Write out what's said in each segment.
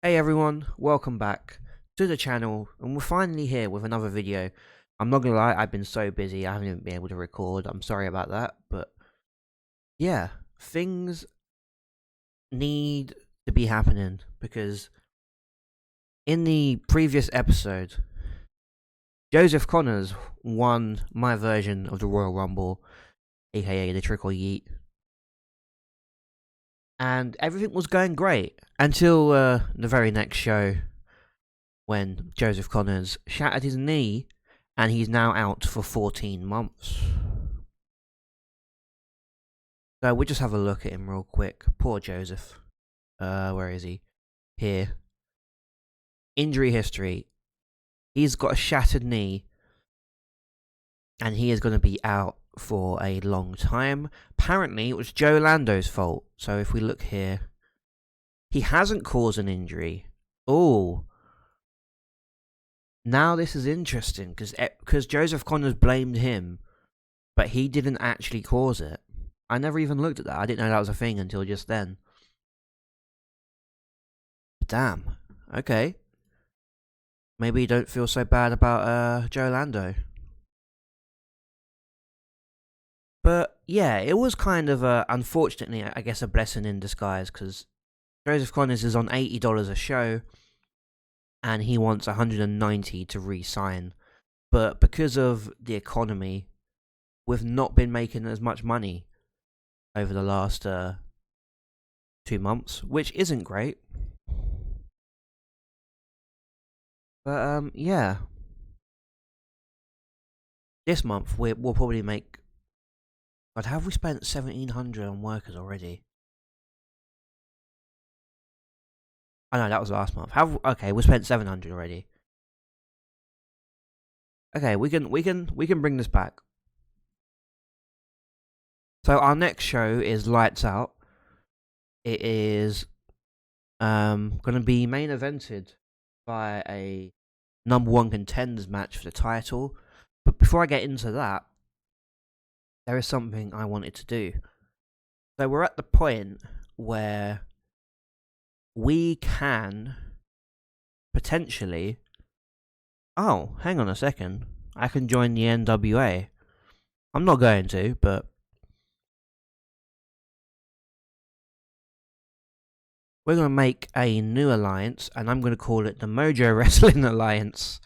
Hey everyone, welcome back to the channel, and we're finally here with another video. I'm not gonna lie, I've been so busy, I haven't even been able to record. I'm sorry about that, but yeah, things need to be happening because in the previous episode, Joseph Connors won my version of the Royal Rumble, aka the Trick or Yeet, and everything was going great until the very next show when Joseph Connors shattered his knee and he's now out for 14 months. So we'll just have a look at him real quick. Poor Joseph. Where is he? Here. Injury history. He's got a shattered knee and he is going to be out for a long time. Apparently it was Joe Lando's fault. So if we look here, he hasn't caused an injury. Oh, now this is interesting because Joseph Connors blamed him, but he didn't actually cause it. I never even looked at that. I didn't know that was a thing until just then. Damn. Okay. Maybe you don't feel so bad about Joe Lando. But yeah, it was kind of unfortunately, I guess, a blessing in disguise because Joseph Connors is on $80 a show, and he wants 190 to re-sign. But because of the economy, we've not been making as much money over the last 2 months, which isn't great. But yeah, this month we'll probably make. God, have we spent 1,700 on workers already? Oh no, that was last month. Okay, we spent 700 already. Okay, we can bring this back. So our next show is Lights Out. It is gonna be main evented by a number one contenders match for the title. But before I get into that, there is something I wanted to do. So we're at the point where we can potentially. Oh, hang on a second. I can join the NWA. I'm not going to, but we're going to make a new alliance, and I'm going to call it the Mojo Wrestling Alliance,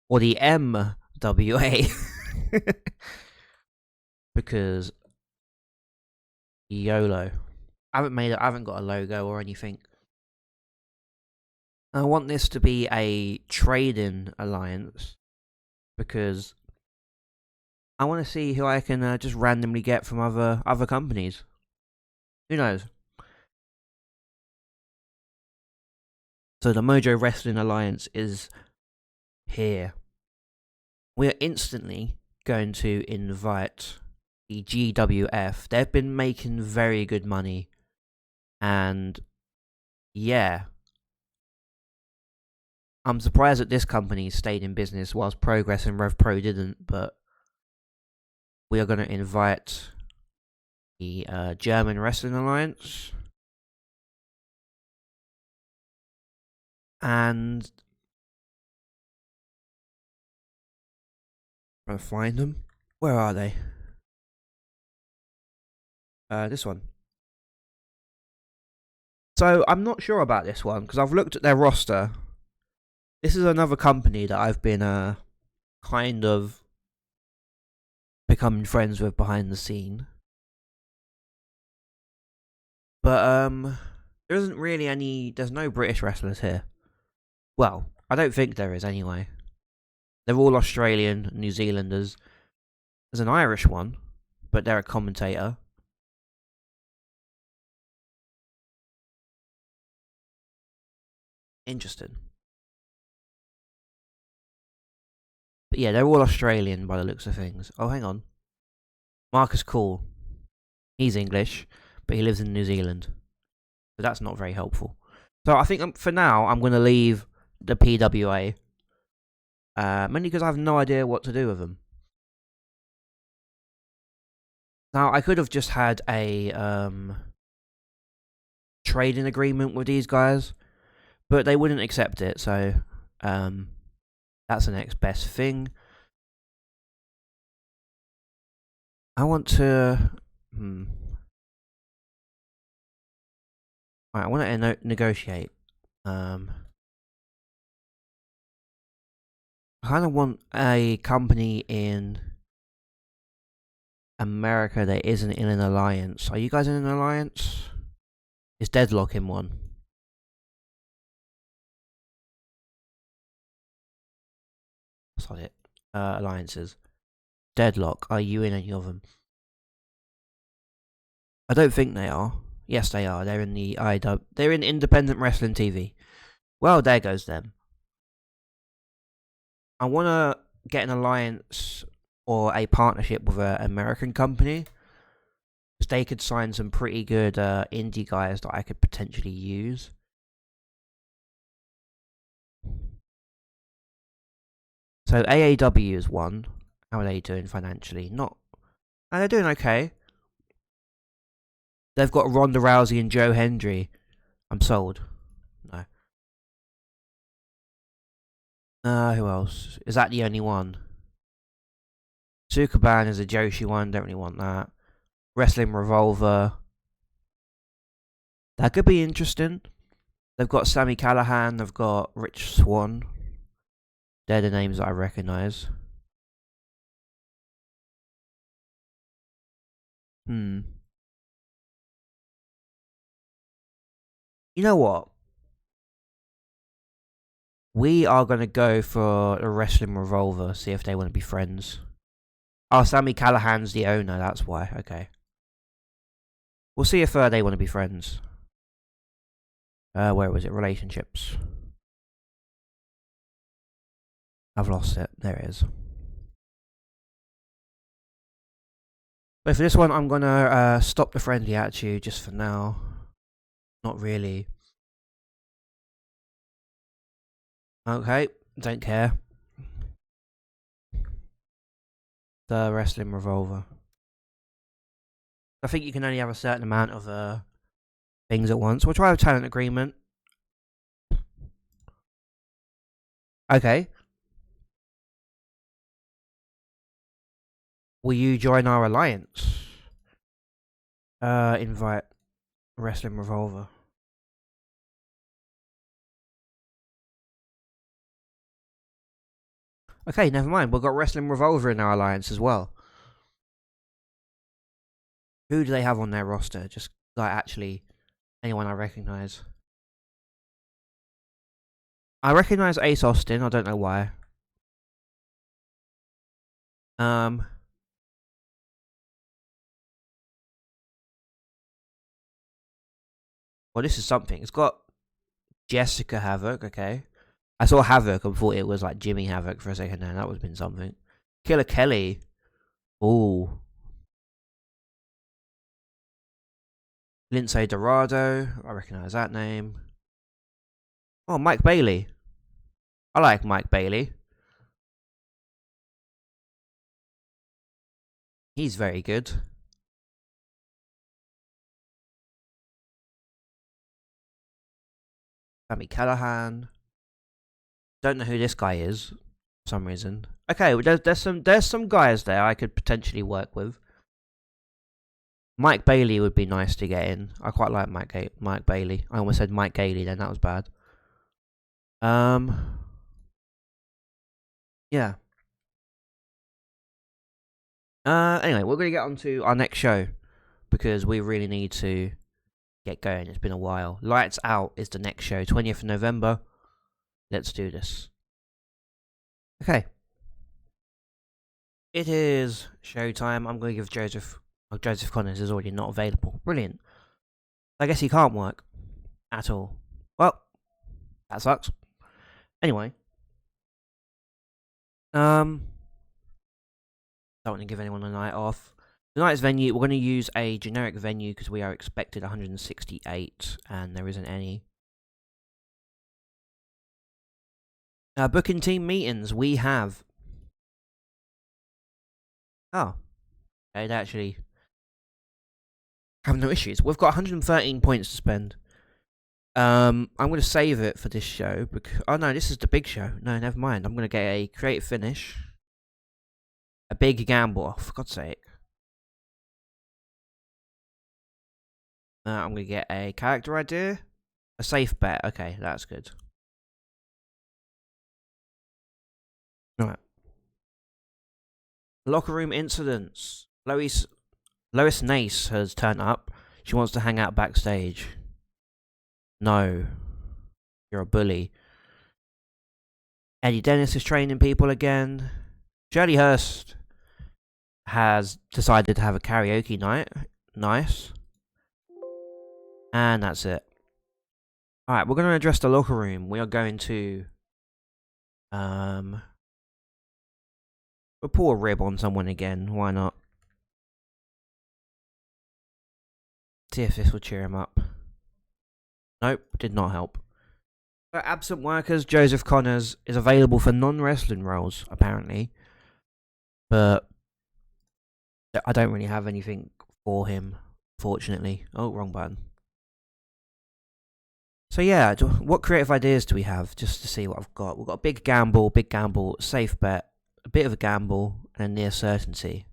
or the MWA. Because YOLO. I haven't got a logo or anything. I want this to be a trading alliance because I want to see who I can just randomly get from other companies. Who knows? So the Mojo Wrestling Alliance is here. We are instantly going to invite the GWF. They've been making very good money, and yeah, I'm surprised that this company stayed in business whilst Progress and Rev Pro didn't. But we are going to invite the German Wrestling Alliance, and I'm trying to find them. Where are they? This one. So I'm not sure about this one because I've looked at their roster. This is another company that I've been kind of becoming friends with behind the scene. But there isn't really there's no British wrestlers here. Well, I don't think there is anyway. They're all Australian, New Zealanders. There's an Irish one, but they're a commentator. Interesting. But yeah, they're all Australian by the looks of things. Oh, hang on. Marcus Cole. He's English, but he lives in New Zealand. So that's not very helpful. So I think for now, I'm going to leave the PWA. Mainly because I have no idea what to do with them. Now, I could have just had a trading agreement with these guys, but they wouldn't accept it. So that's the next best thing. I want to. Right, I want to negotiate. I kind of want a company in America that isn't in an alliance. Are you guys in an alliance? Is Deadlock in one? That's not it. Alliances. Deadlock. Are you in any of them? I don't think they are. Yes, they are. They're in the IW. They're in Independent Wrestling TV. Well, there goes them. I want to get an alliance or a partnership with an American company, because they could sign some pretty good indie guys that I could potentially use. So AAW is one. How are they doing financially? Not. And they're doing okay. They've got Ronda Rousey and Joe Hendry. I'm sold. No. Who else? Is that the only one? Sukaban is a Joshi one. Don't really want that. Wrestling Revolver. That could be interesting. They've got Sami Callihan. They've got Rich Swann. They're the names that I recognise. You know what? We are going to go for a Wrestling Revolver, see if they want to be friends. Oh, Sami Callihan's the owner, that's why. Okay. We'll see if they want to be friends. Where was it? Relationships. I've lost it. There it is. But for this one, I'm going to stop the friendly attitude just for now. Not really. Okay, don't care. The Wrestling Revolver. I think you can only have a certain amount of things at once. We'll try a talent agreement. Okay. Will you join our alliance? Invite Wrestling Revolver. Okay, never mind. We've got Wrestling Revolver in our alliance as well. Who do they have on their roster? Just like actually anyone I recognise. I recognise Ace Austin. I don't know why. Well, this is something. It's got Jessica Havoc. Okay. I saw Havoc and thought it was like Jimmy Havoc for a second there. That would have been something. Killer Kelly. Ooh. Lince Dorado. I recognise that name. Oh, Mike Bailey. I like Mike Bailey. He's very good. Sami Callihan. Don't know who this guy is for some reason. Okay, well, there's some guys there I could potentially work with. Mike Bailey would be nice to get in. I quite like Mike Bailey. I almost said Mike Gailey then, that was bad. Yeah. Anyway, we're going to get on to our next show, because we really need to get going. It's been a while. Lights Out is the next show, 20th of November. Let's do this. Okay. It is showtime. I'm going to give Joseph Connors is already not available. Brilliant. I guess he can't work at all. Well, that sucks. Anyway. Don't want to give anyone a night off. Tonight's venue, we're going to use a generic venue because we are expected 168 and there isn't any. Booking team meetings, we have. Oh. Okay, they actually have no issues. We've got 113 points to spend. I'm gonna save it for this show because oh no, this is the big show. No, never mind. I'm gonna get a creative finish, a big gamble. Oh, for God's sake. I'm gonna get a character idea, a safe bet. Okay, that's good. Right. Locker room incidents. Lois Nace has turned up. She wants to hang out backstage. No, you're a bully. Eddie Dennis is training people again. Shirley Hurst has decided to have a karaoke night. Nice. And that's it. Alright, we're going to address the locker room. We are going to we'll pull a rib on someone again. Why not? See if this will cheer him up. Nope, did not help. For absent workers, Joseph Connors is available for non-wrestling roles, apparently. But I don't really have anything for him, fortunately. Oh, wrong button. So yeah, what creative ideas do we have? Just to see what I've got. We've got a big gamble, safe bet, a bit of a gamble, and near certainty.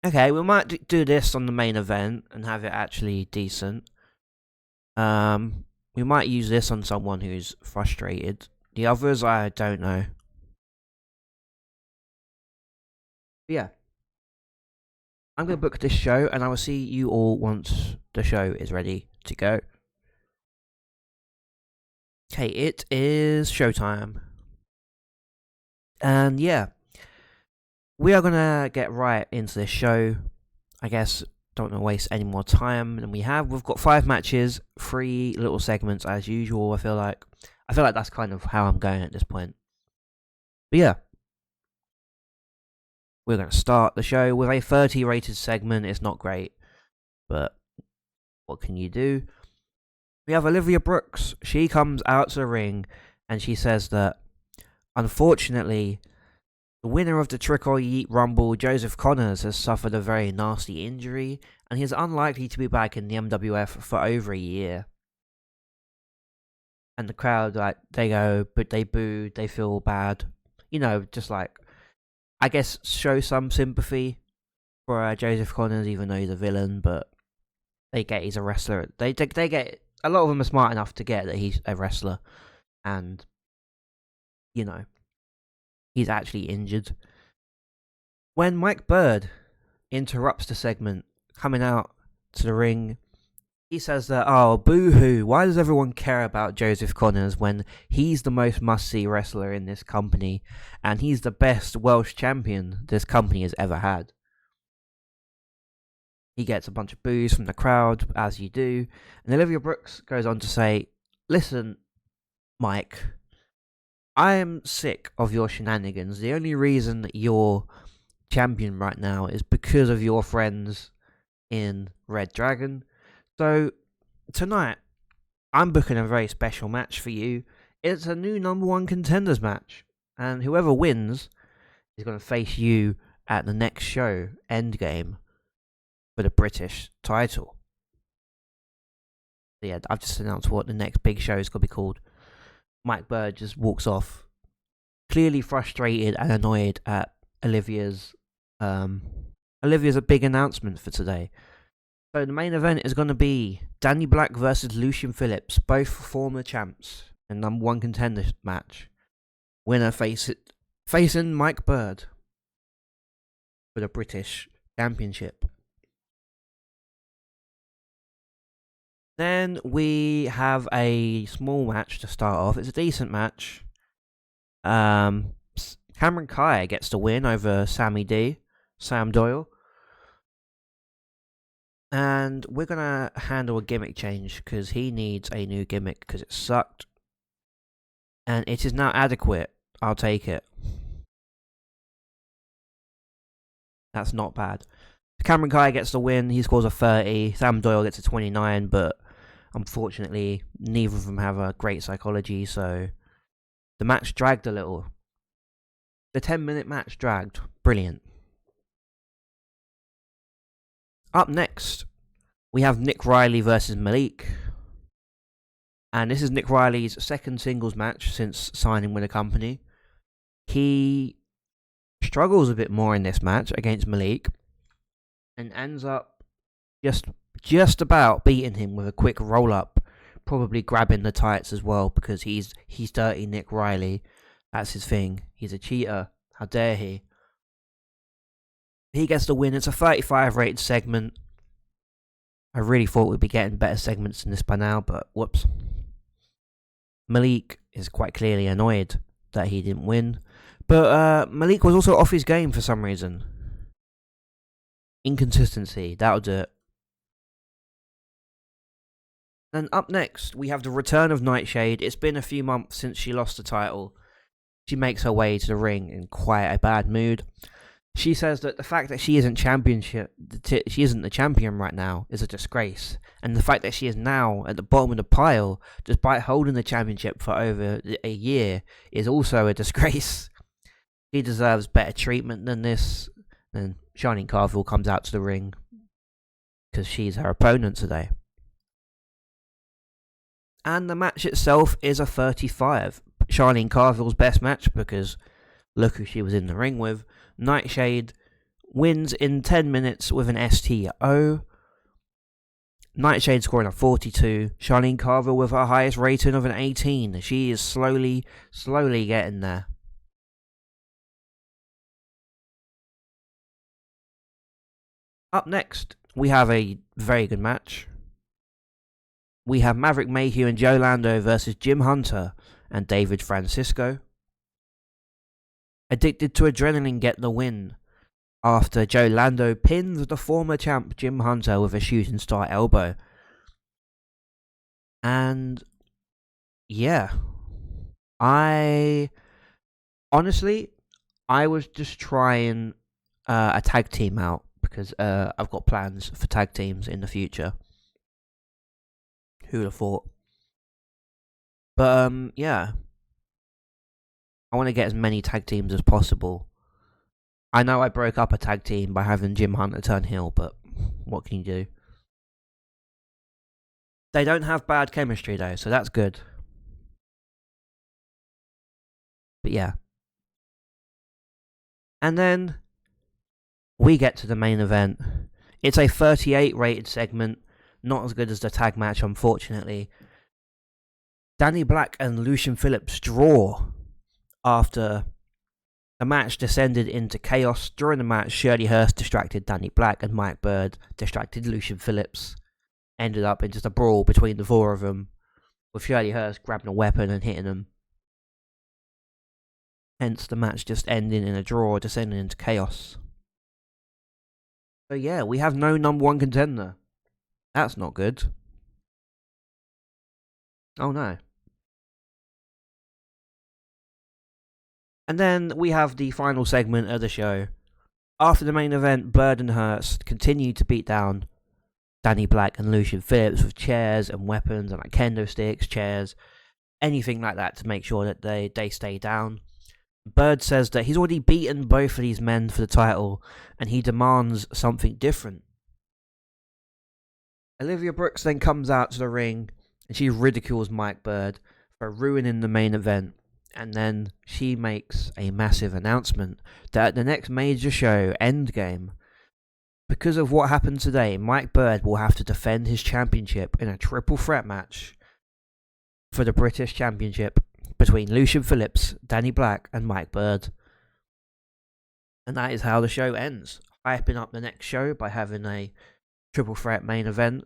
Okay, we might do this on the main event and have it actually decent. We might use this on someone who's frustrated. The others, I don't know. But yeah. I'm going to book this show, and I will see you all once the show is ready to go. Okay, it is showtime. And yeah, we are going to get right into this show. I guess don't want to waste any more time than we have. We've got 5 matches, 3 little segments as usual. I feel like that's kind of how I'm going at this point. But yeah, we're going to start the show with a 30 rated segment. It's not great, but what can you do? We have Olivia Brooks. She comes out to the ring and she says that, unfortunately, the winner of the Trick or Yeet Rumble, Joseph Connors, has suffered a very nasty injury and he is unlikely to be back in the MWF for over a year. And the crowd, like, they go, but they boo, they feel bad. You know, just like, I guess, show some sympathy for Joseph Connors, even though he's a villain, but they get he's a wrestler. They get, a lot of them are smart enough to get that he's a wrestler, and, you know, he's actually injured. When Mike Bird interrupts the segment, coming out to the ring, he says that, oh, boo-hoo, why does everyone care about Joseph Connors when he's the most must-see wrestler in this company, and he's the best Welsh champion this company has ever had? He gets a bunch of boos from the crowd, as you do, and Olivia Brooks goes on to say, listen, Mike, I am sick of your shenanigans. The only reason that you're champion right now is because of your friends in Red Dragon. So, tonight, I'm booking a very special match for you. It's a new number 1 contenders match. And whoever wins is going to face you at the next show, Endgame, for the British title. So yeah, I've just announced what the next big show is going to be called. Mike Bird just walks off, clearly frustrated and annoyed at Olivia's a big announcement for today. So the main event is going to be Danny Black versus Lucian Phillips, both former champs, in number 1 contender match. Winner facing Mike Bird for the British Championship. Then we have a small match to start off. It's a decent match. Cameron Kai gets the win over Sam Doyle. And we're going to handle a gimmick change because he needs a new gimmick because it sucked. And it is now adequate. I'll take it. That's not bad. Cameron Kai gets the win. He scores a 30. Sam Doyle gets a 29, but unfortunately, neither of them have a great psychology, so the match dragged a little. The 10-minute match dragged. Brilliant. Up next, we have Nick Riley versus Malik. And this is Nick Riley's second singles match since signing with the company. He struggles a bit more in this match against Malik and ends up just about beating him with a quick roll up, probably grabbing the tights as well, because he's dirty Nick Riley. That's his thing. He's a cheater. How dare he? He gets the win. It's a 35 rated segment. I really thought we'd be getting better segments than this by now, but whoops. Malik is quite clearly annoyed that he didn't win, but Malik was also off his game for some reason. Inconsistency, that'll do it. Then up next, we have the return of Nightshade. It's been a few months since she lost the title. She makes her way to the ring in quite a bad mood. She says that the fact that she isn't the champion right now is a disgrace, and the fact that she is now at the bottom of the pile, despite holding the championship for over a year, is also a disgrace. She deserves better treatment than this. And Charlene Carville comes out to the ring because she's her opponent today. And the match itself is a 35. Charlene Carville's best match, because look who she was in the ring with. Nightshade wins in 10 minutes with an STO. Nightshade scoring a 42. Charlene Carville with her highest rating of an 18. She is slowly getting there. Up next, we have a very good match. We have Maverick Mayhew and Joe Lando versus Jim Hunter and David Francisco. Addicted to Adrenaline get the win after Joe Lando pins the former champ Jim Hunter with a shooting star elbow. And yeah, I was just trying a tag team out because I've got plans for tag teams in the future. Who'd have thought? But yeah, I want to get as many tag teams as possible. I know I broke up a tag team by having Jim Hunter turn heel, but what can you do? They don't have bad chemistry though, so that's good. But yeah. And then we get to the main event. It's a 38 rated segment, not as good as the tag match, unfortunately. Danny Black and Lucian Phillips draw after the match descended into chaos. During the match, Shirley Hurst distracted Danny Black and Mike Bird distracted Lucian Phillips. Ended up in just a brawl between the four of them, with Shirley Hurst grabbing a weapon and hitting them. Hence the match just ending in a draw, descending into chaos. So yeah, we have no number one contender. That's not good. Oh no. And then we have the final segment of the show. After the main event, Bird and Hurst continue to beat down Danny Black and Lucian Phillips with chairs and weapons and like kendo sticks, chairs, anything like that to make sure that they stay down. Bird says that he's already beaten both of these men for the title and he demands something different. Olivia Brooks then comes out to the ring and she ridicules Mike Bird for ruining the main event. And then she makes a massive announcement that at the next major show, Endgame, because of what happened today, Mike Bird will have to defend his championship in a triple threat match for the British Championship between Lucian Phillips, Danny Black, and Mike Bird. And that is how the show ends. Hyping up the next show by having a triple threat main event.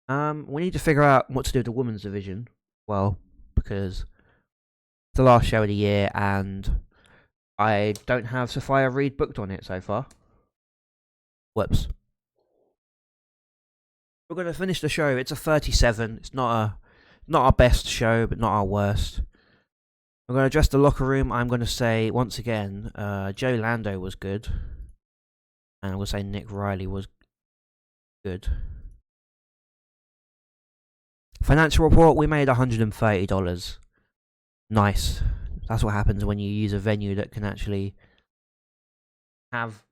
We need to figure out what to do with the women's division. Well, because it's the last show of the year and I don't have Sophia Reed booked on it so far. Whoops. We're going to finish the show. It's a 37. It's not our best show, but not our worst. I'm going to address the locker room. I'm going to say, once again, Joe Lando was good. And I'm going to say Nick Riley was good. Financial report, we made $130. Nice. That's what happens when you use a venue that can actually have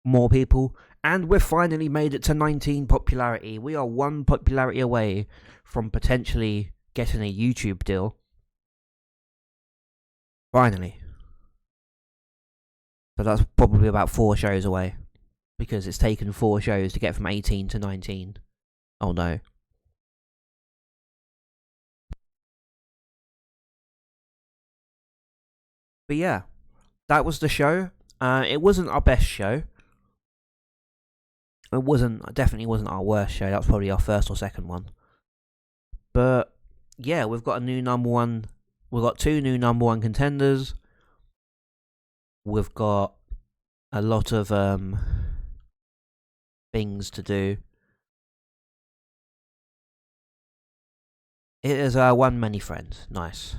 more people And we've finally made it to 19 popularity. We are 1 popularity away from potentially getting a YouTube deal. Finally. So that's probably about 4 shows away. Because it's taken 4 shows to get from 18 to 19. Oh no. But yeah, that was the show. It wasn't our best show. It definitely wasn't our worst show. That was probably our first or second one. But yeah, we've got a new number one. We've got 2 new number 1 contenders. We've got a lot of things to do. It is one many friends. Nice.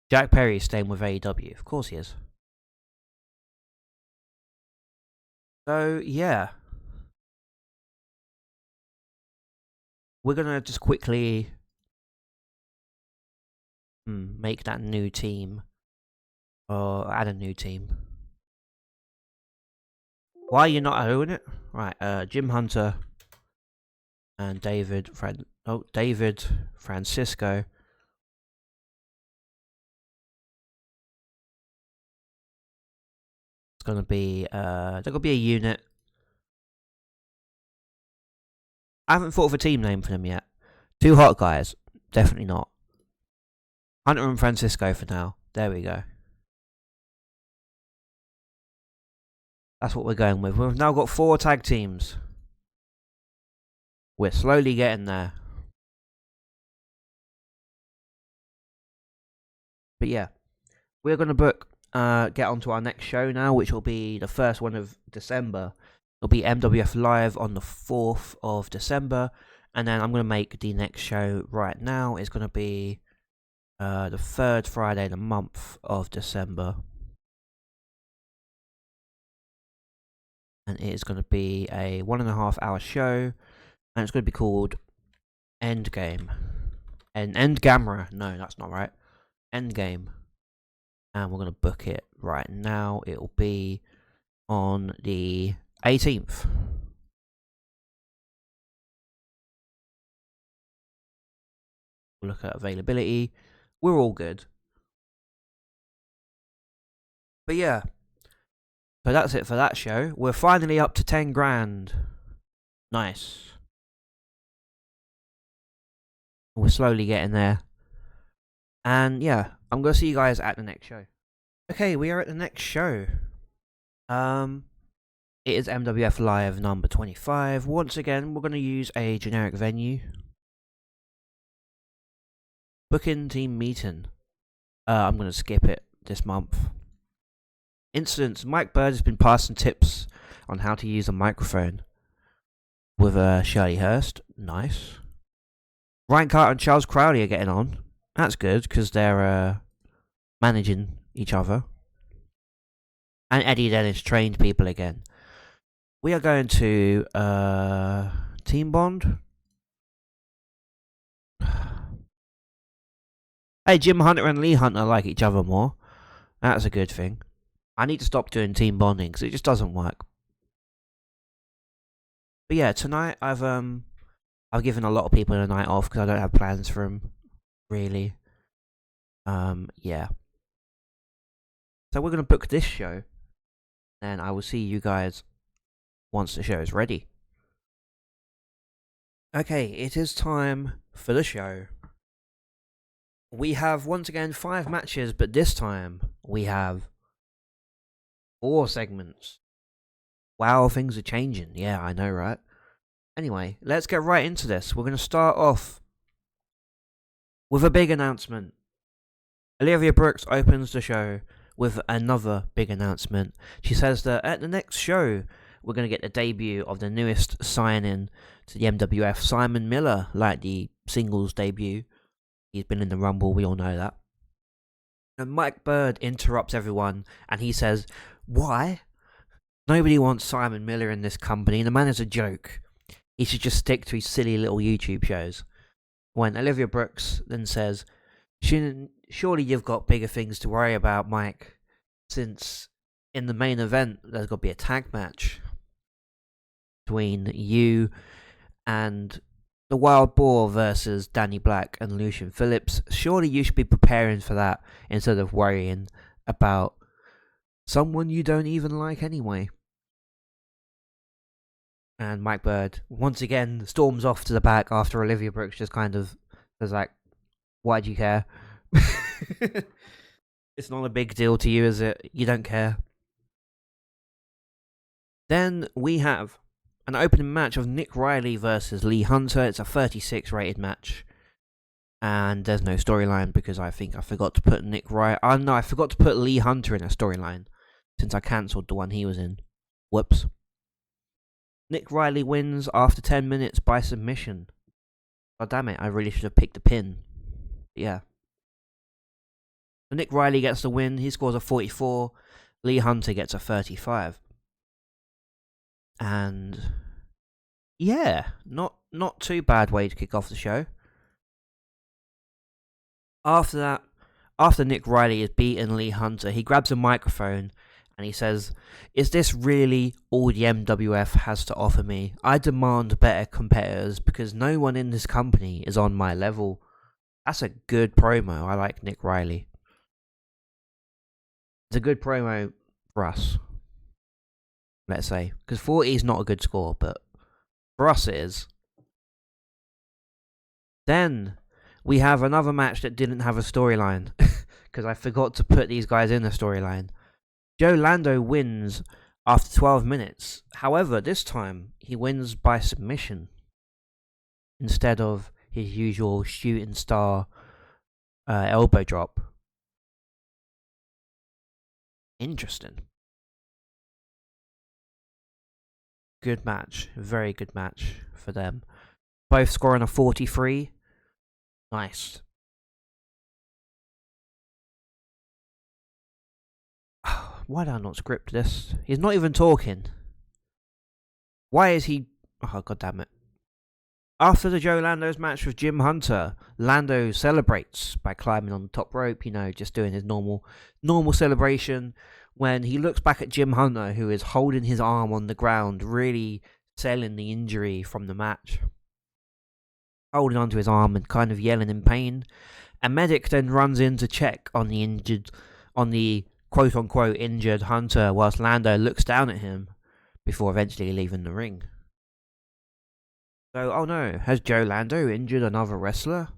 Jack Perry is staying with AEW. Of course he is. So yeah, we're gonna just quickly make that new team, or add a new team. Why are you not doing it? Right, Jim Hunter and David Francisco. It's gonna be they're gonna be a unit. I haven't thought of a team name for them yet. 2 hot guys, definitely not. Hunter and Francisco for now. There we go. That's what we're going with. We've now got 4 tag teams. We're slowly getting there. But yeah, we're going to get on to our next show now, which will be the first one of December. It'll be MWF Live on the 4th of December. And then I'm going to make the next show right now. It's going to be the 3rd Friday of the month of December. And it is going to be a 1.5 hour show. And it's going to be called Endgame. Endgamera. No, that's not right. Endgame. And we're going to book it right now. It will be on the 18th. We'll look at availability. We're all good. But yeah. So that's it for that show. We're finally up to 10 grand. Nice. We're slowly getting there. And yeah, I'm going to see you guys at the next show. Okay, we are at the next show. It is MWF Live number 25. Once again, we're going to use a generic venue. Booking team meeting. I'm going to skip it this month. Incidents. Mike Bird has been passing tips on how to use a microphone with Shirley Hurst. Nice. Ryan Carter and Charles Crowley are getting on. That's good because they're managing each other. And Eddie Dennis trained people again. We are going to Team Bond. Hey, Jim Hunter and Lee Hunter like each other more. That's a good thing. I need to stop doing team bonding because it just doesn't work. But yeah, tonight I've given a lot of people a night off because I don't have plans for them, really. Yeah. So we're gonna book this show, and I will see you guys once the show is ready. Okay, it is time for the show. We have once again 5 matches, but this time we have 4 segments. Wow, things are changing. Yeah, I know, right? Anyway, let's get right into this. We're going to start off with a big announcement. Olivia Brooks opens the show with another big announcement. She says that at the next show, we're going to get the debut of the newest sign-in to the MWF, Simon Miller, like the singles debut. He's been in the Rumble, we all know that. And Mike Bird interrupts everyone, and he says, "Why? Nobody wants Simon Miller in this company. The man is a joke. He should just stick to his silly little YouTube shows." When Olivia Brooks then says, "Surely you've got bigger things to worry about, Mike, since in the main event there's got to be a tag match." between you and the Wild Boar versus Danny Black and Lucian Phillips. Surely you should be preparing for that instead of worrying about someone you don't even like anyway. And Mike Bird once again storms off to the back after Olivia Brooks just kind of was like, why do you care? It's not a big deal to you, is it? You don't care. Then we have an opening match of Nick Riley versus Lee Hunter. It's a 36 rated match. And there's no storyline because I think I forgot to put Nick Riley. Oh no, I forgot to put Lee Hunter in a storyline since I cancelled the one he was in. Whoops. Nick Riley wins after 10 minutes by submission. God damn it, I really should have picked a pin. But yeah. So Nick Riley gets the win. He scores a 44. Lee Hunter gets a 35. And yeah, not too bad way to kick off the show. After that, after Nick Riley has beaten Lee Hunter, he grabs a microphone and he says, "Is this really all the MWF has to offer me? I demand better competitors because no one in this company is on my level." That's a good promo. I like Nick Riley. It's a good promo for us, let's say. Because 40 is not a good score, but for us it is. Then we have another match that didn't have a storyline. Because I forgot to put these guys in a storyline. Joe Lando wins after 12 minutes. However, this time he wins by submission instead of his usual shooting star elbow drop. Interesting. Good match. Very good match for them. Both scoring a 43. Nice. Why did I not script this? He's not even talking. Why is he... Oh, god damn it. After the Joe Lando's match with Jim Hunter, Lando celebrates by climbing on the top rope, just doing his normal celebration, when he looks back at Jim Hunter, who is holding his arm on the ground, really selling the injury from the match. Holding onto his arm and kind of yelling in pain. A medic then runs in to check on the quote-unquote injured Hunter, whilst Lando looks down at him before eventually leaving the ring. So, oh no, has Joe Lando injured another wrestler?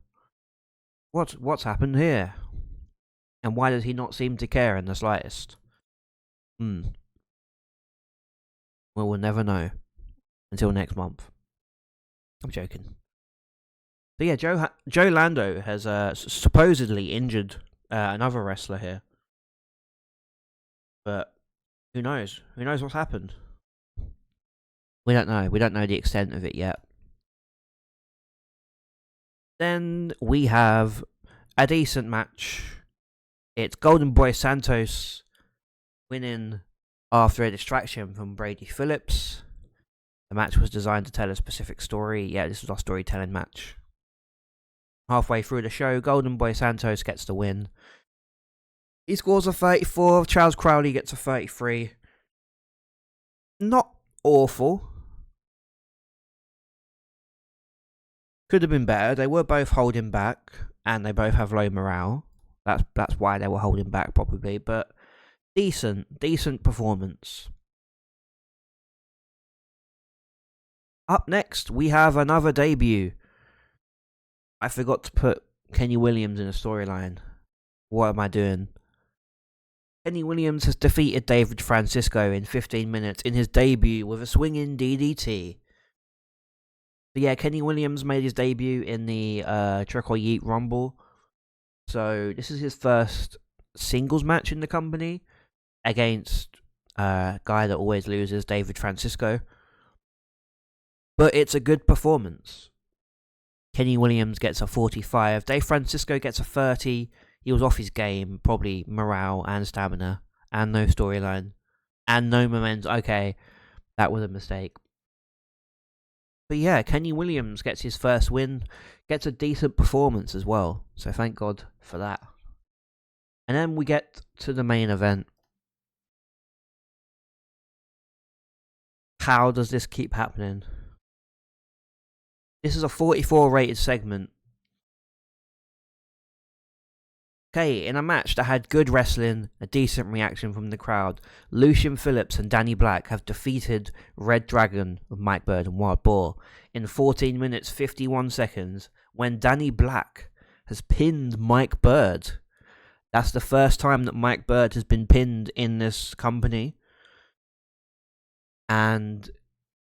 What's happened here? And why does he not seem to care in the slightest? Well, we'll never know until next month. I'm joking. So yeah, Joe Lando has supposedly injured another wrestler here. But who knows? Who knows what's happened? We don't know. We don't know the extent of it yet. Then we have a decent match. It's Golden Boy Santos winning after a distraction from Brady Phillips. The match was designed to tell a specific story. Yeah, this was our storytelling match. Halfway through the show, Golden Boy Santos gets the win. He scores a 34. Charles Crowley gets a 33. Not awful. Could have been better. They were both holding back, and they both have low morale. That's why they were holding back, probably. But decent performance. Up next, we have another debut. I forgot to put Kenny Williams in a storyline. What am I doing? Kenny Williams has defeated David Francisco in 15 minutes in his debut with a swinging DDT. So yeah, Kenny Williams made his debut in the Trick or Yeet Rumble. So this is his first singles match in the company against a guy that always loses, David Francisco. But it's a good performance. Kenny Williams gets a 45. Dave Francisco gets a 30. He was off his game, probably morale and stamina, and no storyline, and no momentum. Okay, that was a mistake. But yeah, Kenny Williams gets his first win, gets a decent performance as well, so thank God for that. And then we get to the main event. How does this keep happening? This is a 44 rated segment. Okay, in a match that had good wrestling, a decent reaction from the crowd, Lucian Phillips and Danny Black have defeated Red Dragon of Mike Bird and Wild Boar in 14 minutes 51 seconds when Danny Black has pinned Mike Bird. That's the first time that Mike Bird has been pinned in this company. And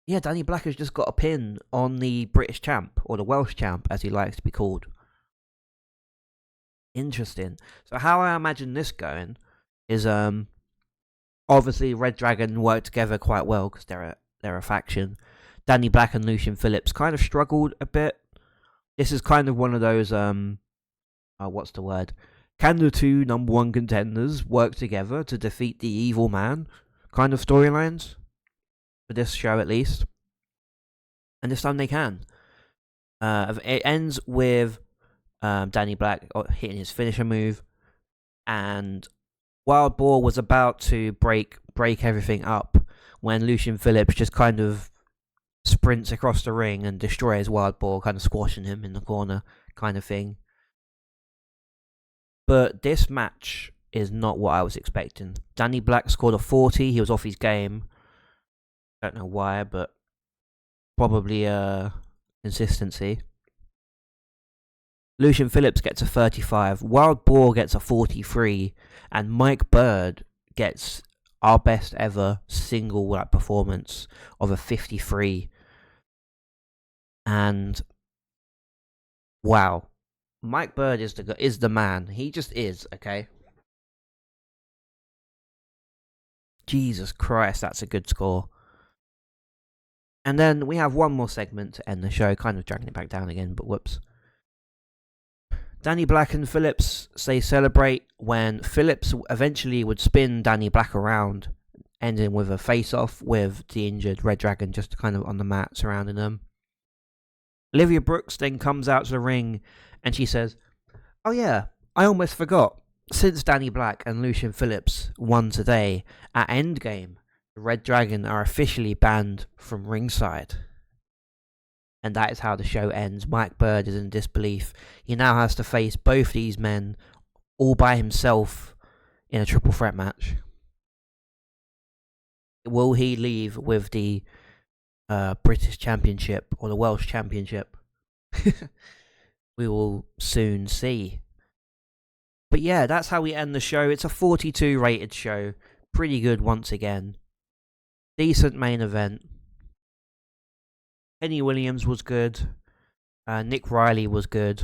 yeah, Danny Black has just got a pin on the British champ, or the Welsh champ as he likes to be called. Interesting. So how I imagine this going is obviously Red Dragon work together quite well because they're a faction. Danny Black and Lucian Phillips kind of struggled a bit. This is kind of one of those what's the word? Can the two number one contenders work together to defeat the evil man kind of storylines for this show at least? And this time they can. It ends with Danny Black hitting his finisher move, and Wild Boar was about to break everything up when Lucian Phillips just kind of sprints across the ring and destroys Wild Boar, kind of squashing him in the corner kind of thing. But this match is not what I was expecting. Danny Black scored a 40, he was off his game. Don't know why, but probably consistency. Lucian Phillips gets a 35, Wild Boar gets a 43, and Mike Bird gets our best ever single performance of a 53. And wow, Mike Bird is the man. He just is, okay? Jesus Christ, that's a good score. And then we have one more segment to end the show, kind of dragging it back down again, but whoops. Danny Black and Phillips say celebrate when Phillips eventually would spin Danny Black around, ending with a face-off with the injured Red Dragon just kind of on the mat surrounding them. Olivia Brooks then comes out to the ring and she says, "Oh yeah, I almost forgot. Since Danny Black and Lucian Phillips won today at Endgame, the Red Dragon are officially banned from ringside." And that is how the show ends. Mike Bird is in disbelief. He now has to face both these men all by himself in a triple threat match. Will he leave with the British Championship or the Welsh Championship? We will soon see. But yeah, that's how we end the show. It's a 42 rated show. Pretty good once again. Decent main event. Kenny Williams was good. Nick Riley was good.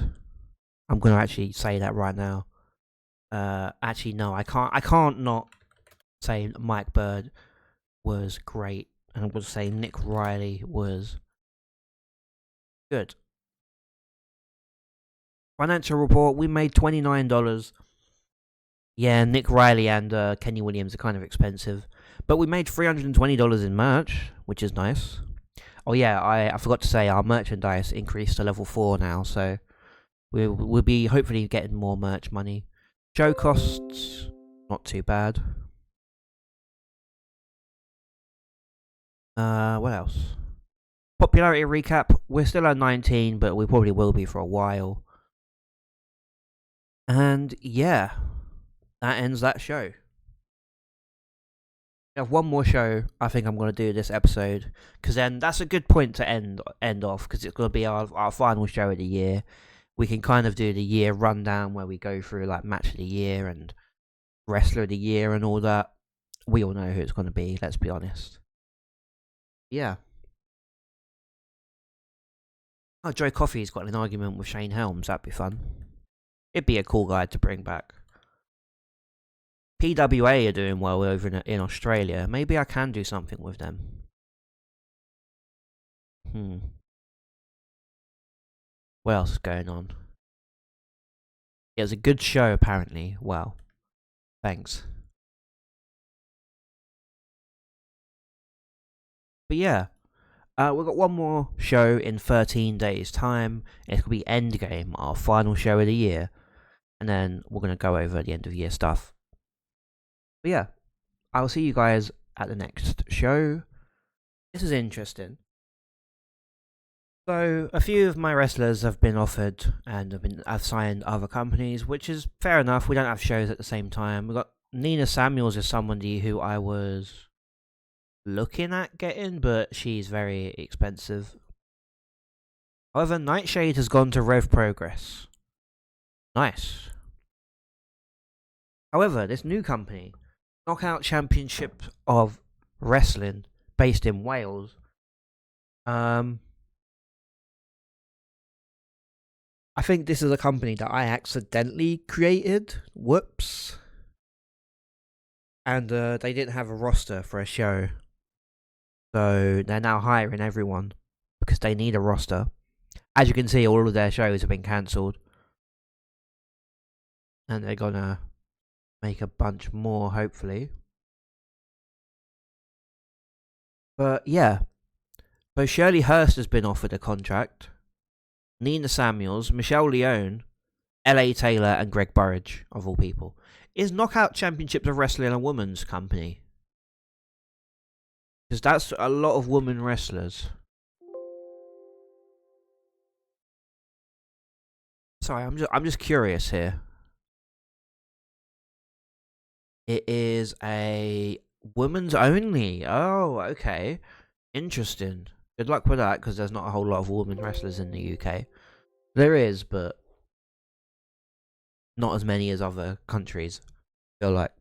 I'm going to actually say that right now. Actually, no, I can't not say Mike Bird was great. And I'm going to say Nick Riley was good. Financial report, we made $29. Yeah, Nick Riley and Kenny Williams are kind of expensive. But we made $320 in merch, which is nice. Oh yeah, I forgot to say our merchandise increased to level 4 now, so we'll be hopefully getting more merch money. Show costs, not too bad. What else? Popularity recap, we're still at 19, but we probably will be for a while. And yeah, that ends that show. I have one more show I think I'm going to do this episode, because then that's a good point to end off, because it's going to be our final show of the year. We can kind of do the year rundown where we go through like match of the year and wrestler of the year and all that. We all know who it's going to be, let's be honest. Yeah. Oh, Joe Coffey's got an argument with Shane Helms, that'd be fun. It'd be a cool guy to bring back. PWA are doing well over in Australia. Maybe I can do something with them. What else is going on? It was a good show, apparently. Wow. Thanks. But yeah. We've got one more show in 13 days' time. It's going to be Endgame, our final show of the year. And then we're going to go over the end of year stuff. But yeah, I'll see you guys at the next show. This is interesting. So a few of my wrestlers have been offered and have signed other companies, which is fair enough. We don't have shows at the same time. We got Nina Samuels is somebody who I was looking at getting, but she's very expensive. However, Nightshade has gone to Rev Progress. Nice. However, this new company, Knockout Championship of Wrestling, based in Wales, I think this is a company that I accidentally created. Whoops. And they didn't have a roster for a show. So they're now hiring everyone because they need a roster. As you can see, all of their shows have been cancelled. And they're gonna make a bunch more, hopefully. But yeah. So Shirley Hurst has been offered a contract. Nina Samuels, Michelle Leone, L.A. Taylor, and Greg Burridge, of all people. Is Knockout Championships of Wrestling a woman's company? Because that's a lot of women wrestlers. Sorry, I'm just curious here. It is a women's only. Oh, okay. Interesting. Good luck with that, because there's not a whole lot of women wrestlers in the UK. There is, but not as many as other countries, I feel like.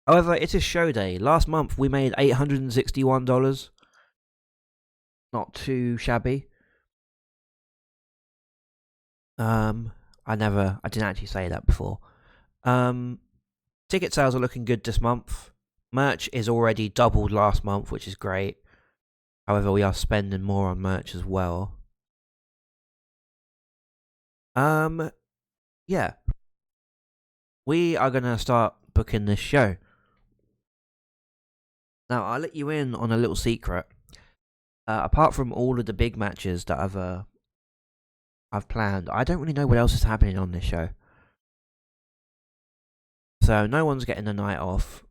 However, it is show day. Last month we made $861. Not too shabby. I didn't actually say that before. Ticket sales are looking good this month. Merch is already doubled last month, which is great. However, we are spending more on merch as well. Yeah. We are going to start booking this show. Now, I'll let you in on a little secret. Apart from all of the big matches that I've planned, I don't really know what else is happening on this show. So, no one's getting a night off.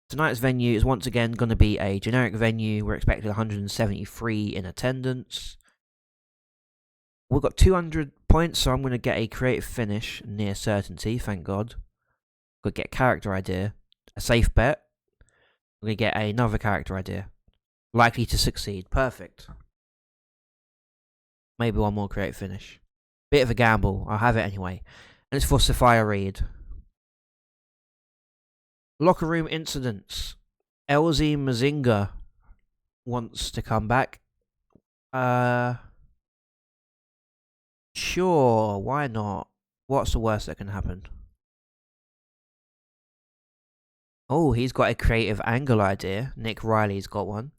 Tonight's venue is once again going to be a generic venue. We're expecting 173 in attendance. We've got 200 points, so I'm going to get a creative finish near certainty, thank God. Got to get a character idea. A safe bet. I'm going to get another character idea. Likely to succeed. Perfect. Maybe one more creative finish. Bit of a gamble. I'll have it anyway. And it's for Sophia Reed. Locker room incidents. LZ Mazinga wants to come back. Sure, why not? What's the worst that can happen? Oh, he's got a creative angle idea. Nick Riley's got one.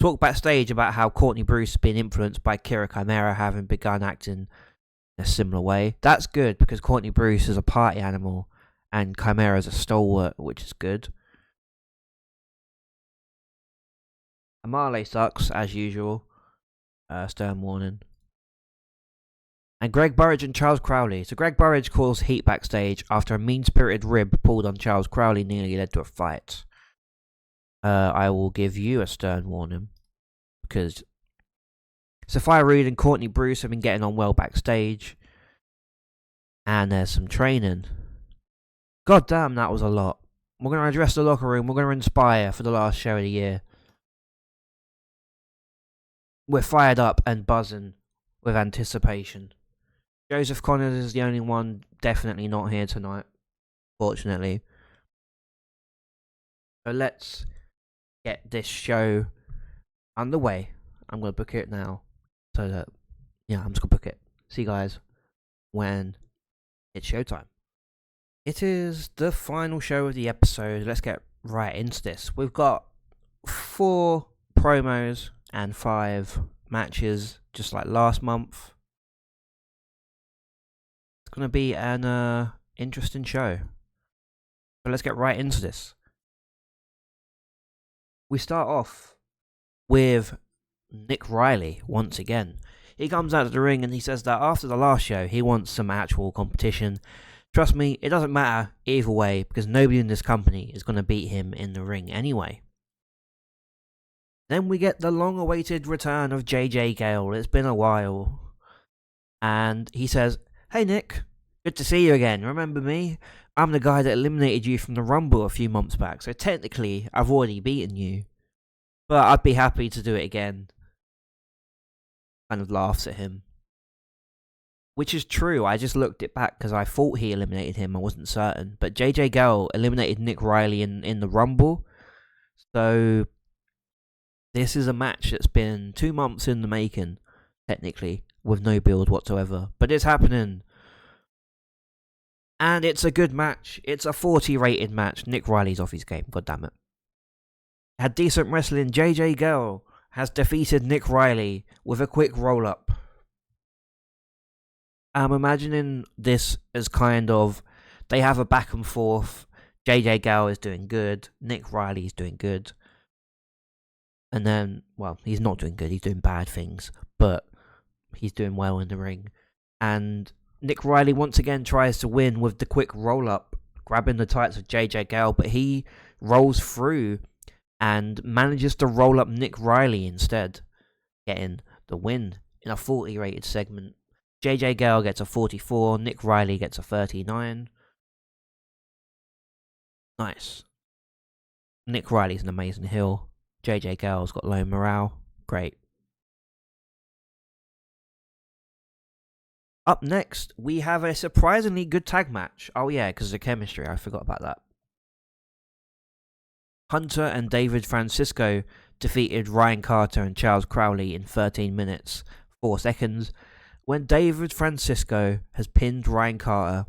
Talk backstage about how Courtney Bruce has been influenced by Kira Chimera, having begun acting in a similar way. That's good, because Courtney Bruce is a party animal and Chimera's a stalwart, which is good. Amale sucks, as usual. Stern warning. And Greg Burridge and Charles Crowley. So Greg Burridge calls heat backstage after a mean-spirited rib pulled on Charles Crowley nearly led to a fight. I will give you a stern warning, because Sophia Reed and Courtney Bruce have been getting on well backstage, and there's some training. God damn, that was a lot. We're going to address the locker room. We're going to inspire for the last show of the year. We're fired up and buzzing with anticipation. Joseph Connors is the only one definitely not here tonight, fortunately. So let's get this show underway. I'm going to book it now. So that, yeah, I'm just going to book it. See you guys when it's showtime. It is the final show of the episode. Let's get right into this. We've got 4 promos and 5 matches, just like last month. It's going to be an interesting show. So let's get right into this. We start off with Nick Riley once again. He comes out of the ring and he says that after the last show, he wants some actual competition. Trust me, it doesn't matter either way, because nobody in this company is going to beat him in the ring anyway. Then we get the long-awaited return of JJ Gale. It's been a while. And he says, "Hey Nick, good to see you again. Remember me? I'm the guy that eliminated you from the Rumble a few months back, so technically I've already beaten you. But I'd be happy to do it again." Kind of laughs at him. Which is true, I just looked it back because I thought he eliminated him, I wasn't certain. But JJ Gale eliminated Nick Riley in the Rumble. So this is a match that's been 2 months in the making, technically, with no build whatsoever. But it's happening. And it's a good match. It's a 40 rated match. Nick Riley's off his game, god damn it. Had decent wrestling. JJ Gale has defeated Nick Riley with a quick roll up. I'm imagining this as kind of, they have a back and forth. JJ Gale is doing good. Nick Riley is doing good. And then, well, he's not doing good. He's doing bad things. But he's doing well in the ring. And Nick Riley once again tries to win with the quick roll up, grabbing the tights of JJ Gale. But he rolls through and manages to roll up Nick Riley instead, getting the win in a 40 rated segment. JJ Gale gets a 44, Nick Riley gets a 39. Nice. Nick Riley's an amazing heel. JJ Gale's got low morale. Great. Up next, we have a surprisingly good tag match. Oh yeah, because of the chemistry, I forgot about that. Hunter and David Francisco defeated Ryan Carter and Charles Crowley in 13 minutes, 4 seconds. When David Francisco has pinned Ryan Carter,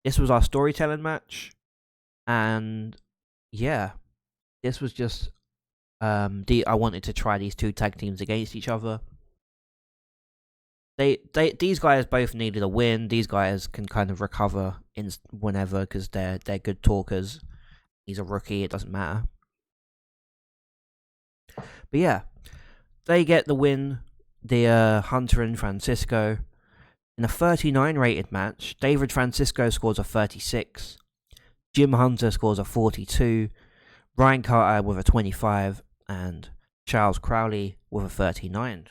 this was our storytelling match. And yeah, this was just, I wanted to try these two tag teams against each other. These guys both needed a win. These guys can kind of recover whenever because they're good talkers. He's a rookie, it doesn't matter. But yeah, they get the win. The Hunter and Francisco in a 39 rated match. David Francisco scores a 36. Jim Hunter scores a 42. Ryan Carter with a 25. And Charles Crowley with a 39.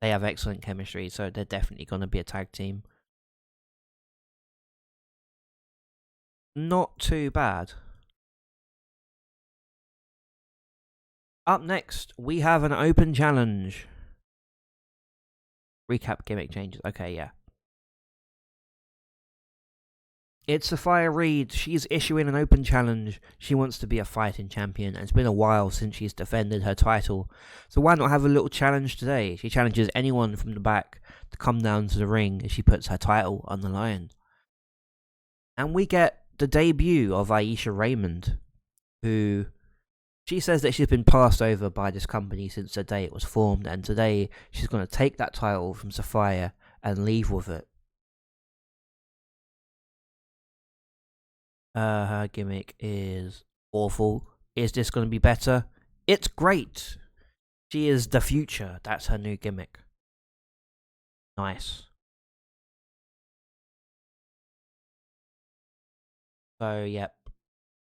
They have excellent chemistry, so they're definitely going to be a tag team. Not too bad. Up next, we have an open challenge. Recap gimmick changes. Okay, yeah. It's Sophia Reed. She's issuing an open challenge. She wants to be a fighting champion, and it's been a while since she's defended her title. So why not have a little challenge today? She challenges anyone from the back to come down to the ring as she puts her title on the line. And we get the debut of Aisha Raymond, who she says that she's been passed over by this company since the day it was formed, and today she's going to take that title from Sophia and leave with it. Her gimmick is awful. Is this going to be better? It's great. She is the future. That's her new gimmick. Nice. So, yep.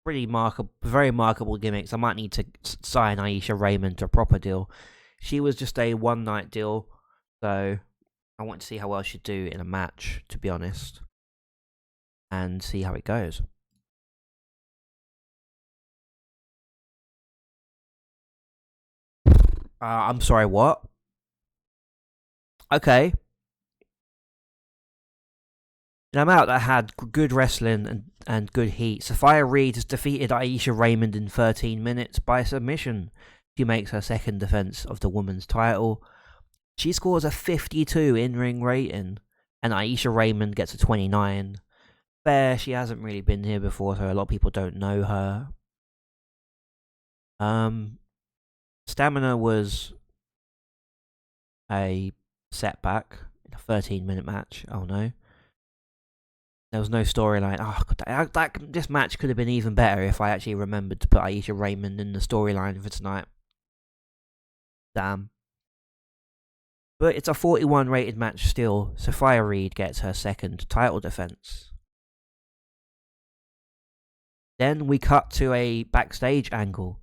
Very marketable gimmicks. I might need to sign Aisha Raymond to a proper deal. She was just a one-night deal, so I want to see how well she'd do in a match, to be honest, and see how it goes. I'm sorry, what? Okay. In a match that had good wrestling and good heat, Sophia Reed has defeated Aisha Raymond in 13 minutes by submission. She makes her second defense of the women's title. She scores a 52 in-ring rating, and Aisha Raymond gets a 29. Fair, she hasn't really been here before, so a lot of people don't know her. Stamina was a setback in a 13-minute match. Oh no. There was no storyline. Oh, God, this match could have been even better if I actually remembered to put Aisha Raymond in the storyline for tonight. Damn. But it's a 41 rated match still. Sophia Reed gets her second title defense. Then we cut to a backstage angle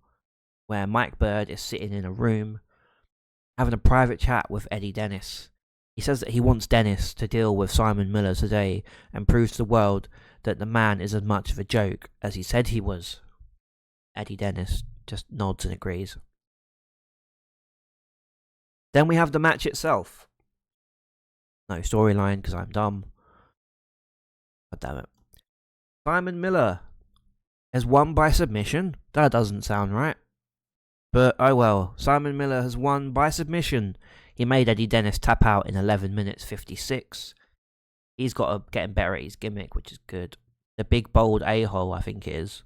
where Mike Bird is sitting in a room having a private chat with Eddie Dennis. He says that he wants Dennis to deal with Simon Miller today and prove to the world that the man is as much of a joke as he said he was. Eddie Dennis just nods and agrees. Then we have the match itself. No storyline because I'm dumb. God damn it. Simon Miller has won by submission? That doesn't sound right. But oh well, Simon Miller has won by submission. He made Eddie Dennis tap out in 11 minutes 56. He's got getting better at his gimmick, which is good. The big bold a-hole, I think it is.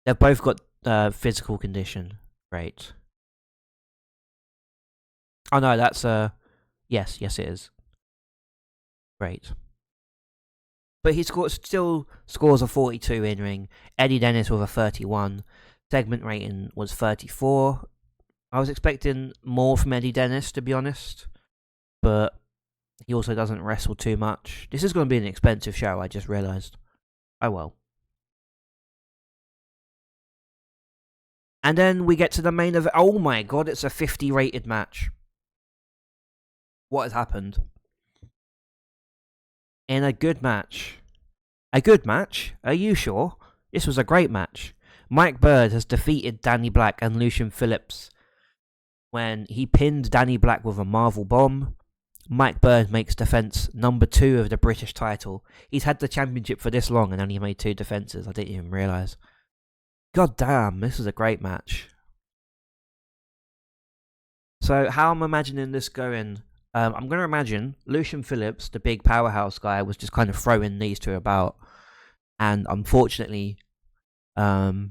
They've both got physical condition. Great. Oh no, that's yes it is. Great. But he still scores a 42 in ring. Eddie Dennis with a 31. Segment rating was 34. I was expecting more from Eddie Dennis, to be honest. But he also doesn't wrestle too much. This is going to be an expensive show, I just realised. Oh well. And then we get to the main event. Oh my god, it's a 50 rated match. What has happened? In a good match. A good match? Are you sure? This was a great match. Mike Bird has defeated Danny Black and Lucian Phillips when he pinned Danny Black with a Marvel Bomb. Mike Bird makes defense number 2 of the British title. He's had the championship for this long and only made 2 defenses. I didn't even realise. God damn, this is a great match. So how I'm imagining this going... I'm going to imagine Lucian Phillips, the big powerhouse guy, was just kind of throwing these two about. And unfortunately, that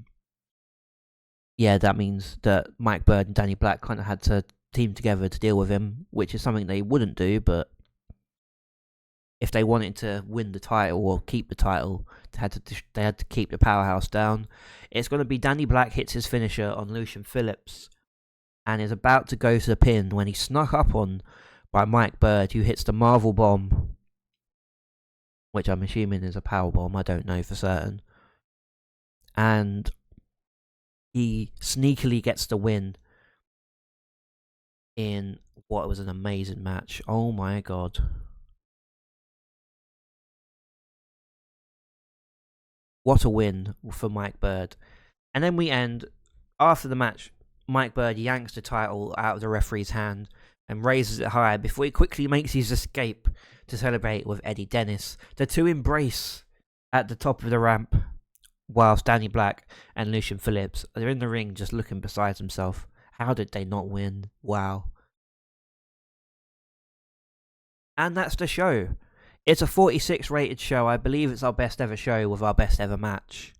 means that Mike Bird and Danny Black kind of had to team together to deal with him, which is something they wouldn't do, but if they wanted to win the title or keep the title, they had to keep the powerhouse down. It's going to be Danny Black hits his finisher on Lucian Phillips and is about to go to the pin when he's snuck up on by Mike Bird, who hits the Marvel Bomb, which I'm assuming is a power bomb, I don't know for certain. And he sneakily gets the win in what was an amazing match. Oh my god. What a win for Mike Bird. And then we end, after the match, Mike Bird yanks the title out of the referee's hand and raises it high before he quickly makes his escape to celebrate with Eddie Dennis. The two embrace at the top of the ramp, whilst Danny Black and Lucian Phillips are in the ring just looking beside themselves. How did they not win? Wow. And that's the show. It's a 46 rated show. I believe it's our best ever show with our best ever match.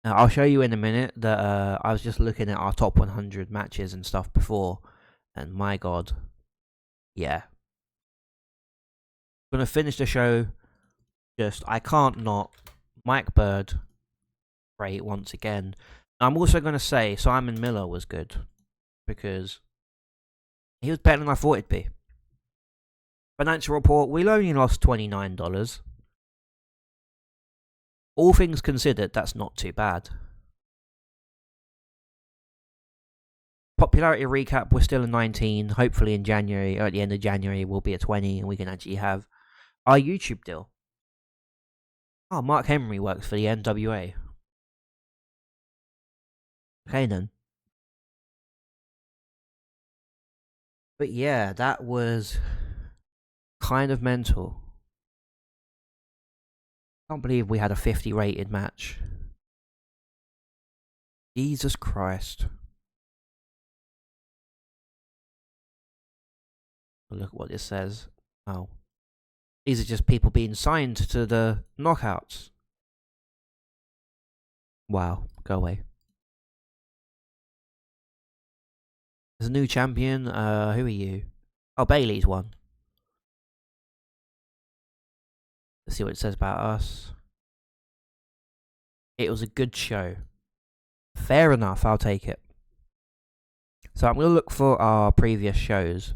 I'll show you in a minute that I was just looking at our top 100 matches and stuff before. And my god, yeah. I'm going to finish the show. I can't not. Mike Bird, great once again. I'm also going to say Simon Miller was good. Because he was better than I thought he'd be. Financial report, we only lost $29. All things considered, that's not too bad. Popularity recap, we're still at 19. Hopefully in January, or at the end of January, we'll be at 20 and we can actually have our YouTube deal. Oh, Mark Henry works for the NWA. Okay then. But yeah, that was kind of mental. Can't believe we had a 50 rated match. Jesus Christ. Look what this says. Oh. These are just people being signed to the knockouts. Wow, go away. There's a new champion. Who are you? Oh, Bailey's won. Let's see what it says about us. It was a good show. Fair enough, I'll take it. So I'm going to look for our previous shows.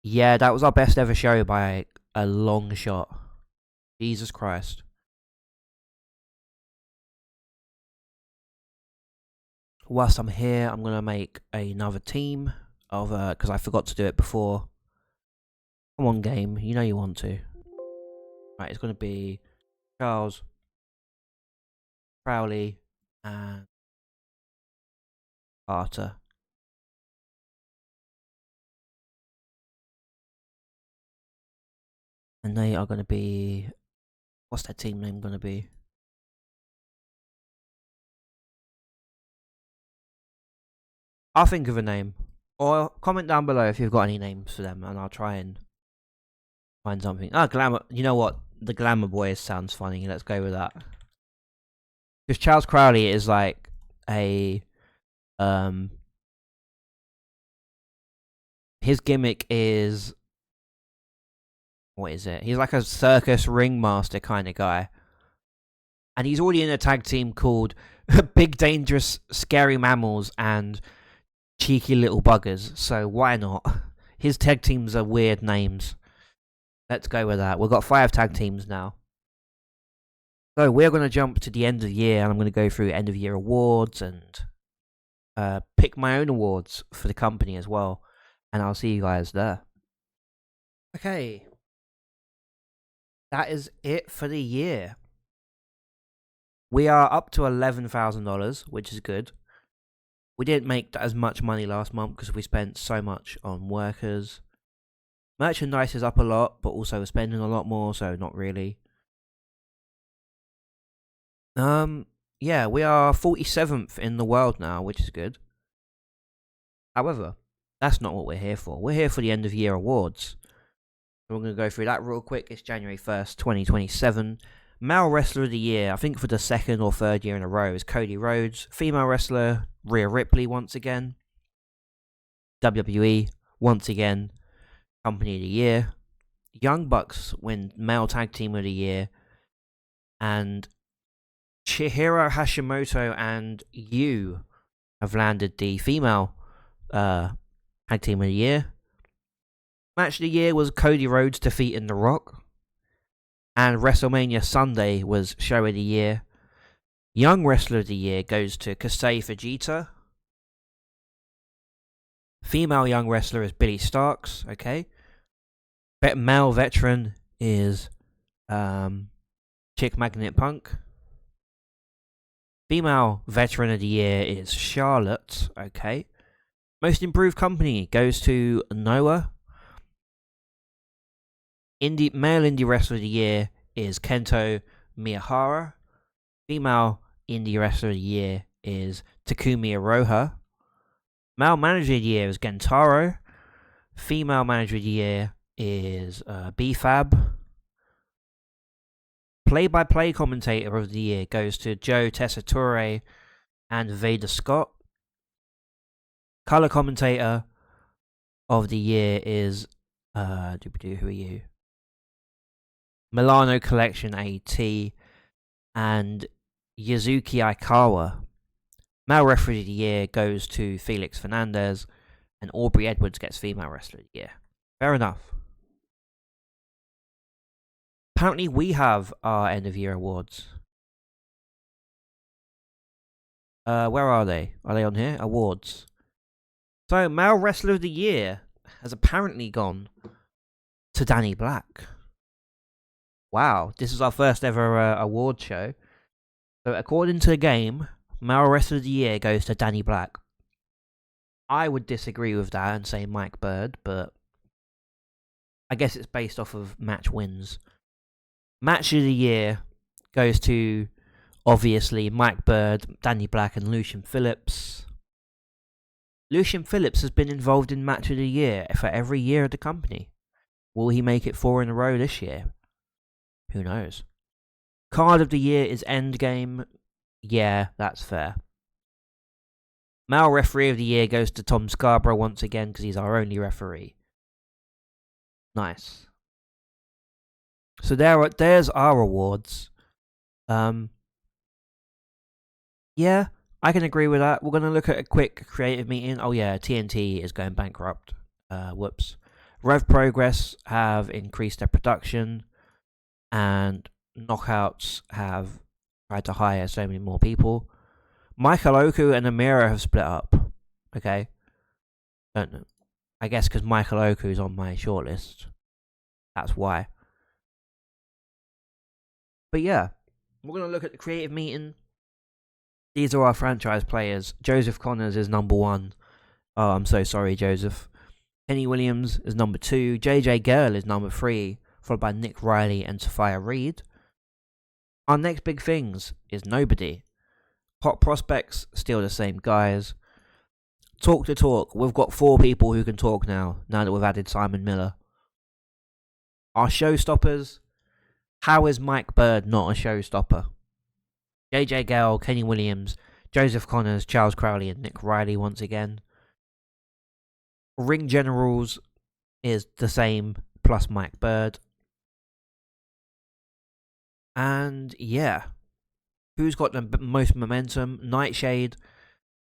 Yeah, that was our best ever show by a long shot. Jesus Christ. whilst I'm here, I'm gonna make another team of because I forgot to do it before. Come on, game, you know you want to. Right, it's gonna be Charles, Crowley, and Carter. And they are gonna be, what's their team name gonna be? I'll think of a name. Or comment down below if you've got any names for them, and I'll try and find something. Ah, Glamour. You know what? The Glamour Boys sounds funny. Let's go with that. Because Charles Crowley is like a his gimmick is, what is it? He's like a circus ringmaster kind of guy. And he's already in a tag team called Big Dangerous Scary Mammals and Cheeky Little Buggers. So why not? His tag teams are weird names. Let's go with that. We've got 5 tag teams now. So we're going to jump to the end of the year, and I'm going to go through end of year awards and pick my own awards for the company as well. And I'll see you guys there. Okay. That is it for the year. We are up to $11,000, which is good. We didn't make as much money last month because we spent so much on workers. Merchandise is up a lot, but also we're spending a lot more, so not really. Yeah, we are 47th in the world now, which is good. However, that's not what we're here for. We're here for the end of year awards. So we're going to go through that real quick. It's January 1st, 2027. Male Wrestler of the Year, I think for the 2nd or 3rd year in a row, is Cody Rhodes. Female Wrestler, Rhea Ripley once again. WWE, once again, Company of the Year. Young Bucks win Male Tag Team of the Year. And Chihiro Hashimoto and Yu have landed the Female Tag Team of the Year. Match of the Year was Cody Rhodes defeating The Rock. And WrestleMania Sunday was Show of the Year. Young Wrestler of the Year goes to Kasei Fujita. Female Young Wrestler is Billy Starks, okay. Male Veteran is Chick Magnet Punk. Female Veteran of the Year is Charlotte, okay. Most Improved Company goes to Noah. Male Indie Wrestler of the Year is Kento Miyahara. Female Indie Wrestler of the Year is Takumi Iroha. Male Manager of the Year is Gentaro. Female Manager of the Year is B-Fab. Play-by-play Commentator of the Year goes to Joe Tessitore and Vader Scott. Color Commentator of the Year is who are you? Milano Collection AT and Yuzuki Aikawa. Male Referee of the Year goes to Felix Fernandez, and Aubrey Edwards gets Female Wrestler of the Year. Fair enough. Apparently we have our end of year awards. Where are they? Are they on here? Awards. So, Male Wrestler of the Year has apparently gone to Danny Black. Wow, this is our first ever award show. So, according to the game, Male Wrestler of the Year goes to Danny Black. I would disagree with that and say Mike Bird, but I guess it's based off of match wins. Match of the Year goes to, obviously, Mike Bird, Danny Black, and Lucian Phillips. Lucian Phillips has been involved in Match of the Year for every year of the company. Will he make it 4 in a row this year? Who knows? Card of the Year is Endgame. Yeah, that's fair. Male Referee of the Year goes to Tom Scarborough once again because he's our only referee. Nice. So there's our awards. Yeah, I can agree with that. We're going to look at a quick creative meeting. Oh yeah, TNT is going bankrupt. Whoops. Rev Progress have increased their production, and Knockouts have tried to hire so many more people. Michael Oku and Amira have split up. Okay. Don't know. I guess because Michael Oku is on my shortlist. That's why. But yeah, we're going to look at the creative meeting. These are our franchise players. Joseph Connors is number 1. Oh, I'm so sorry, Joseph. Kenny Williams is number 2. JJ Girl is number 3, followed by Nick Riley and Sophia Reed. Our next big things is nobody. Hot prospects, still the same guys. Talk to talk, we've got 4 people who can talk now that we've added Simon Miller. Our showstoppers, how is Mike Bird not a showstopper? JJ Gale, Kenny Williams, Joseph Connors, Charles Crowley and Nick Riley once again. Ring generals is the same, plus Mike Bird. And yeah, who's got the most momentum? Nightshade,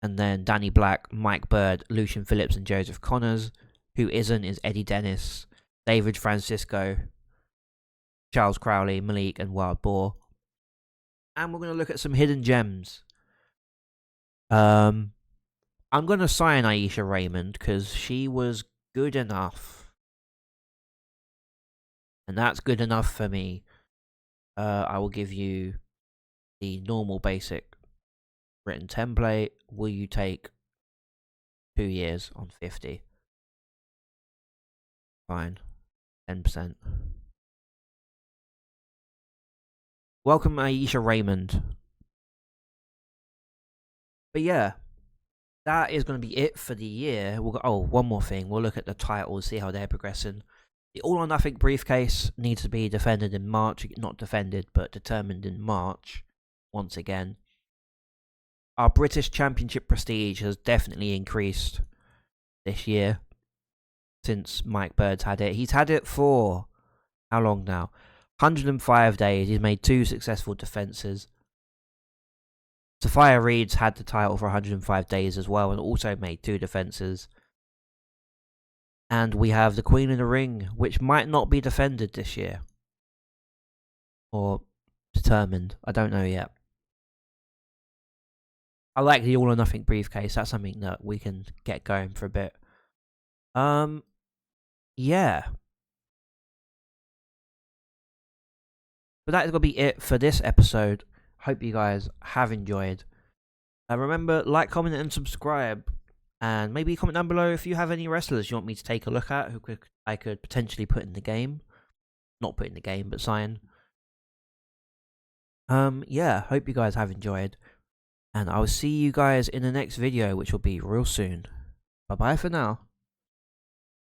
and then Danny Black, Mike Bird, Lucian Phillips and Joseph Connors. Who isn't is Eddie Dennis, David Francisco, Charles Crowley, Malik and Wild Boar. And we're going to look at some hidden gems. I'm going to sign Aisha Raymond because she was good enough. And that's good enough for me. I will give you the normal basic written template. Will you take 2 years on 50? Fine. 10%. Welcome, Aisha Raymond. But yeah, that is going to be it for the year. We'll go, one more thing. We'll look at the titles, see how they're progressing. The All or Nothing briefcase needs to be defended in March. Not defended, but determined in March. Once again. Our British Championship prestige has definitely increased this year. Since Mike Bird's had it. He's had it for how long now? 105 days. He's made 2 successful defences. Sophia Reed's had the title for 105 days as well and also made 2 defences. And we have the Queen of the Ring, which might not be defended this year. Or determined. I don't know yet. I like the All or Nothing briefcase. That's something that we can get going for a bit. Yeah. But that is going to be it for this episode. Hope you guys have enjoyed. Remember, like, comment and subscribe. And maybe comment down below if you have any wrestlers you want me to take a look at who I could potentially put in the game. Not put in the game, but sign. Yeah, hope you guys have enjoyed. And I will see you guys in the next video, which will be real soon. Bye-bye for now.